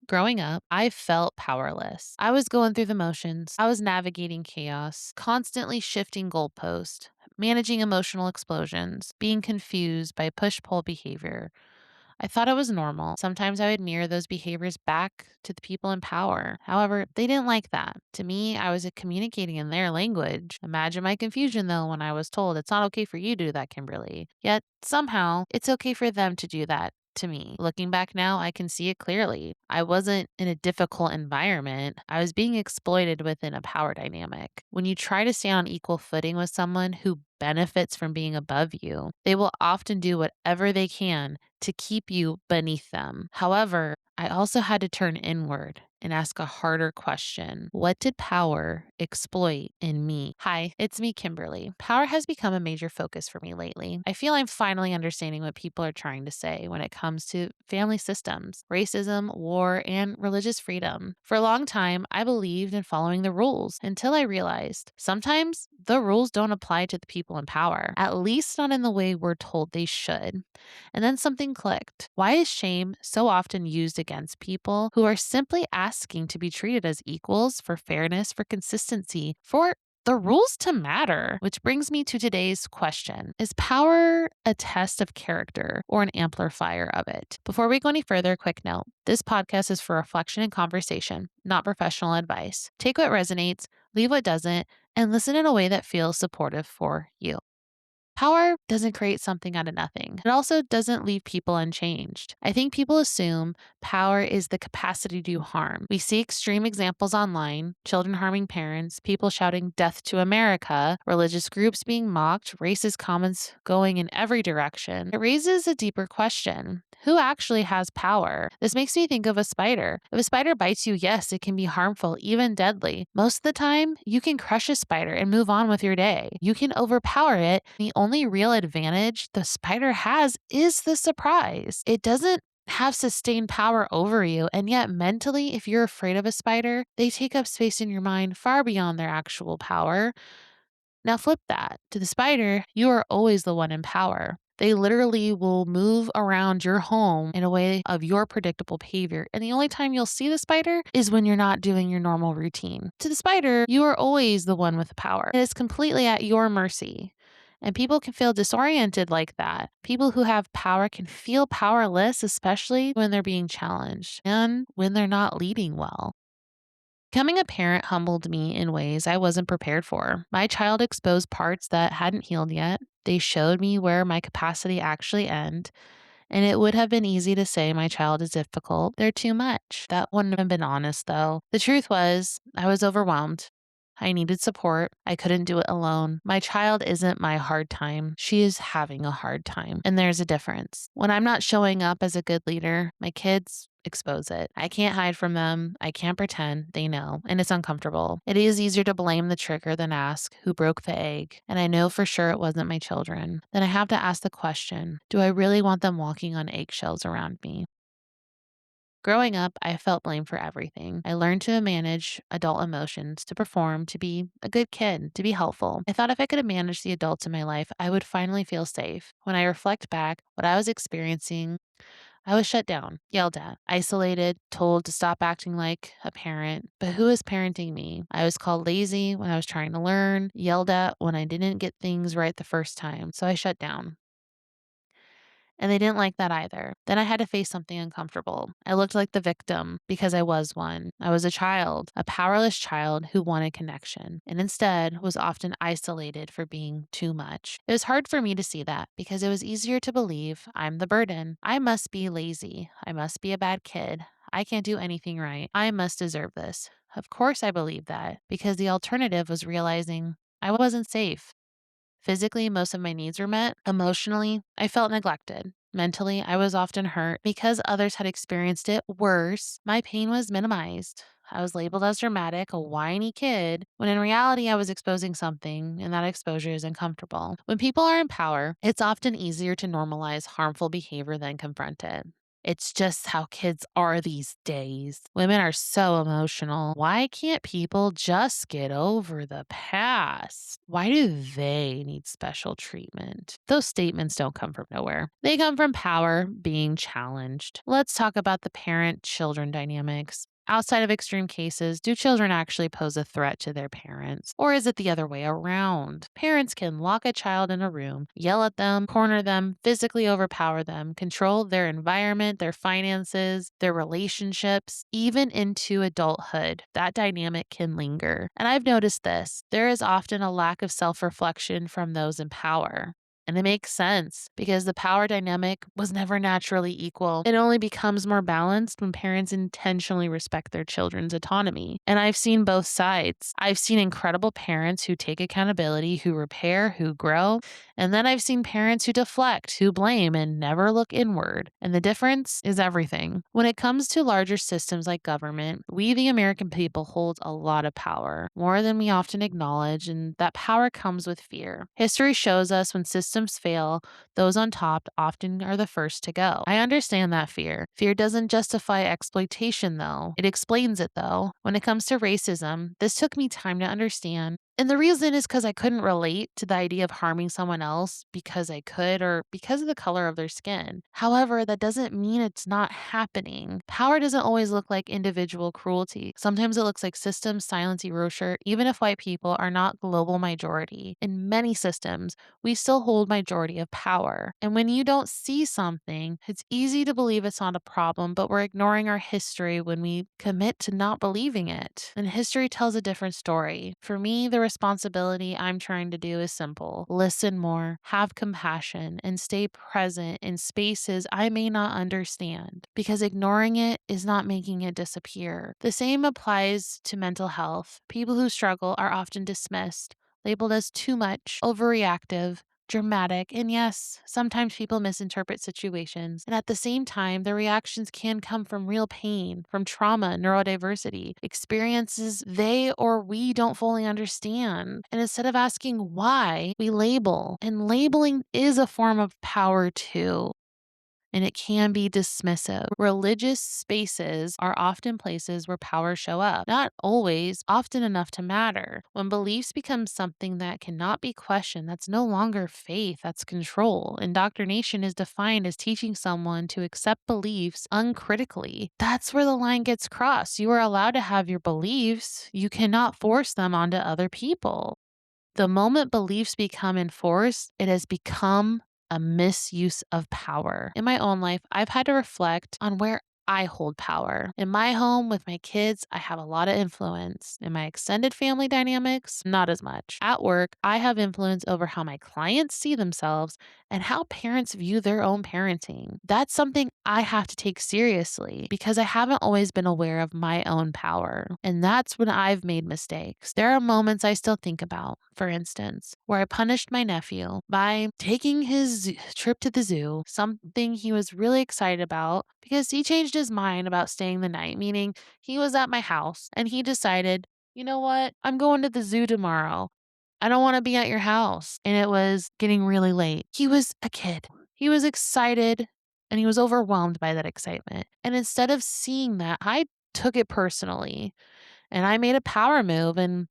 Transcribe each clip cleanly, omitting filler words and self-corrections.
Growing up, I felt powerless. I was going through the motions. I was navigating chaos, constantly shifting goalposts, managing emotional explosions, being confused by push pull behavior. I thought it was normal. Sometimes I would mirror those behaviors back to the people in power. However, they didn't like that. To me, I was communicating in their language. Imagine my confusion though when I was told it's not okay for you to do that, Kimberly. Yet somehow it's okay for them to do that to me. Looking back now, I can see it clearly. I wasn't in a difficult environment. I was being exploited within a power dynamic. When you try to stay on equal footing with someone who benefits from being above you, they will often do whatever they can to keep you beneath them. However, I also had to turn inward and ask a harder question. What did power exploit in me? Hi, it's me, Kimberly. Power has become a major focus for me lately. I feel I'm finally understanding what people are trying to say when it comes to family systems, racism, war, and religious freedom. For a long time, I believed in following the rules until I realized sometimes the rules don't apply to the people in power, at least not in the way we're told they should. And then something clicked. Why is shame so often used against people who are simply asking to be treated as equals for fairness, for consistency, for the rules to matter? Which brings me to today's question. Is power a test of character or an amplifier of it? Before we go any further, quick note. This podcast is for reflection and conversation, not professional advice. Take what resonates, leave what doesn't, and listen in a way that feels supportive for you. Power doesn't create something out of nothing. It also doesn't leave people unchanged. I think people assume power is the capacity to do harm. We see extreme examples online, children harming parents, people shouting death to America, religious groups being mocked, racist comments going in every direction. It raises a deeper question. Who actually has power? This makes me think of a spider. If a spider bites you, yes, it can be harmful, even deadly. Most of the time, you can crush a spider and move on with your day. You can overpower it. The only real advantage the spider has is the surprise. It doesn't have sustained power over you. And yet, mentally, if you're afraid of a spider, they take up space in your mind far beyond their actual power. Now flip that. To the spider, you are always the one in power. They literally will move around your home in a way of your predictable behavior. And the only time you'll see the spider is when you're not doing your normal routine. To the spider, you are always the one with the power. It is completely at your mercy. And people can feel disoriented like that. People who have power can feel powerless, especially when they're being challenged and when they're not leading well. Becoming a parent humbled me in ways I wasn't prepared for. My child exposed parts that hadn't healed yet. They showed me where my capacity actually ends. And it would have been easy to say my child is difficult. They're too much. That wouldn't have been honest, though. The truth was, I was overwhelmed. I needed support. I couldn't do it alone. My child isn't my hard time. She is having a hard time. And there's a difference. When I'm not showing up as a good leader, my kids expose it. I can't hide from them. I can't pretend. They know. And it's uncomfortable. It is easier to blame the trigger than ask who broke the egg. And I know for sure it wasn't my children. Then I have to ask the question, do I really want them walking on eggshells around me? Growing up, I felt blamed for everything. I learned to manage adult emotions, to perform, to be a good kid, to be helpful. I thought if I could manage the adults in my life, I would finally feel safe. When I reflect back, what I was experiencing, I was shut down, yelled at, isolated, told to stop acting like a parent. But who is parenting me? I was called lazy when I was trying to learn, yelled at when I didn't get things right the first time. So I shut down. And they didn't like that either. Then I had to face something uncomfortable. I looked like the victim because I was one. I was a child, a powerless child who wanted connection, and instead was often isolated for being too much. It was hard for me to see that because it was easier to believe I'm the burden. I must be lazy. I must be a bad kid. I can't do anything right. I must deserve this. Of course, I believed that because the alternative was realizing I wasn't safe. Physically, most of my needs were met. Emotionally, I felt neglected. Mentally, I was often hurt because others had experienced it worse. My pain was minimized. I was labeled as dramatic, a whiny kid, when in reality, I was exposing something, and that exposure is uncomfortable. When people are in power, it's often easier to normalize harmful behavior than confront it. It's just how kids are these days. Women are so emotional. Why can't people just get over the past? Why do they need special treatment? Those statements don't come from nowhere. They come from power being challenged. Let's talk about the parent children dynamics. Outside of extreme cases, do children actually pose a threat to their parents? Or is it the other way around? Parents can lock a child in a room, yell at them, corner them, physically overpower them, control their environment, their finances, their relationships, even into adulthood. That dynamic can linger. And I've noticed this there is often a lack of self reflection from those in power. And it makes sense because the power dynamic was never naturally equal. It only becomes more balanced when parents intentionally respect their children's autonomy. And I've seen both sides. I've seen incredible parents who take accountability, who repair, who grow. And then I've seen parents who deflect, who blame, and never look inward. And the difference is everything. When it comes to larger systems like government, we, the American people, hold a lot of power, more than we often acknowledge, and that power comes with fear. History shows us when systems fail, those on top often are the first to go. I understand that fear. Fear doesn't justify exploitation, though. It explains it, though. When it comes to racism, this took me time to understand. And the reason is because I couldn't relate to the idea of harming someone else because I could or because of the color of their skin. However, that doesn't mean it's not happening. Power doesn't always look like individual cruelty. Sometimes it looks like systems silence erasure, even if white people are not global majority. In many systems, we still hold majority of power. And when you don't see something, it's easy to believe it's not a problem, but we're ignoring our history when we commit to not believing it. And history tells a different story. For me, the responsibility I'm trying to do is simple. Listen more, have compassion, and stay present in spaces I may not understand, because ignoring it is not making it disappear. The same applies to mental health. People who struggle are often dismissed, labeled as too much, overreactive, dramatic, and yes, sometimes people misinterpret situations. And at the same time, their reactions can come from real pain, from trauma, neurodiversity, experiences they or we don't fully understand. And instead of asking why, we label. And labeling is a form of power too, and it can be dismissive. Religious spaces are often places where power show up. Not always, often enough to matter. When beliefs become something that cannot be questioned, that's no longer faith, that's control. Indoctrination is defined as teaching someone to accept beliefs uncritically. That's where the line gets crossed. You are allowed to have your beliefs. You cannot force them onto other people. The moment beliefs become enforced, it has become a misuse of power. In my own life, I've had to reflect on where I hold power. In my home with my kids, I have a lot of influence. In my extended family dynamics, not as much. At work, I have influence over how my clients see themselves and how parents view their own parenting. That's something I have to take seriously because I haven't always been aware of my own power. And that's when I've made mistakes. There are moments I still think about, for instance, where I punished my nephew by taking his trip to the zoo, something he was really excited about because he changed his mind about staying the night, meaning he was at my house and he decided, you know what, I'm going to the zoo tomorrow. I don't want to be at your house. And it was getting really late. He was a kid. He was excited and he was overwhelmed by that excitement. And instead of seeing that, I took it personally and I made a power move and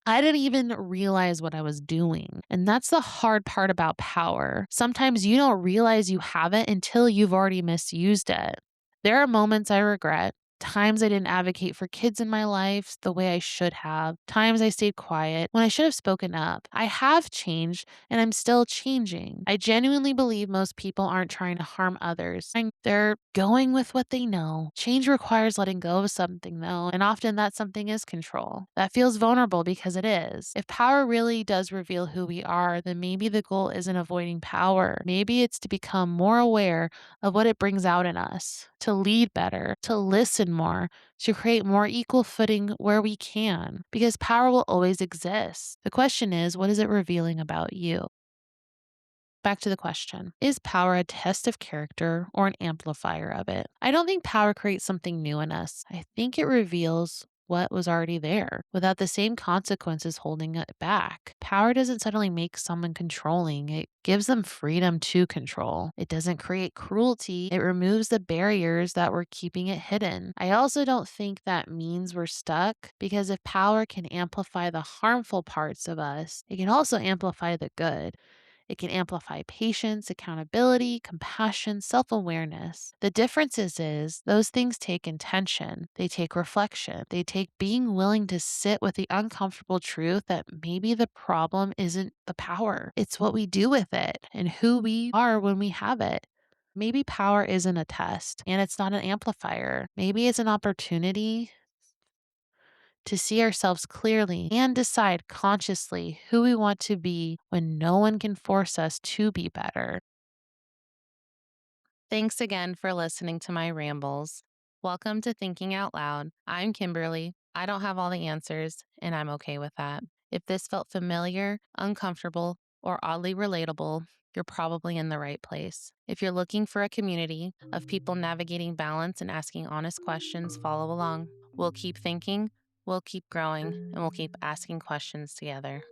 I didn't even realize what I was doing. And that's the hard part about power. Sometimes you don't realize you have it until you've already misused it. There are moments I regret, times I didn't advocate for kids in my life the way I should have, times I stayed quiet when I should have spoken up. I have changed and I'm still changing. I genuinely believe most people aren't trying to harm others. They're going with what they know. Change requires letting go of something, though, and often that something is control. That feels vulnerable because it is. If power really does reveal who we are, then maybe the goal isn't avoiding power. Maybe it's to become more aware of what it brings out in us, to lead better, to listen more, to create more equal footing where we can, because power will always exist. The question is, what is it revealing about you? Back to the question. Is power a test of character or an amplifier of it? I don't think power creates something new in us. I think it reveals what was already there without the same consequences holding it back. Power doesn't suddenly make someone controlling, it gives them freedom to control. It doesn't create cruelty, it removes the barriers that were keeping it hidden. I also don't think that means we're stuck because if power can amplify the harmful parts of us, it can also amplify the good. It can amplify patience, accountability, compassion, self awareness. The difference is those things take intention, they take reflection, they take being willing to sit with the uncomfortable truth that maybe the problem isn't the power, it's what we do with it and who we are when we have it. Maybe power isn't a test and it's not an amplifier. Maybe it's an opportunity to see ourselves clearly and decide consciously who we want to be when no one can force us to be better. Thanks again for listening to my rambles. Welcome to Thinking Out Loud. I'm Kimberly. I don't have all the answers, and I'm okay with that. If this felt familiar, uncomfortable, or oddly relatable, you're probably in the right place. If you're looking for a community of people navigating balance and asking honest questions, follow along. We'll keep thinking, we'll keep growing, and we'll keep asking questions together.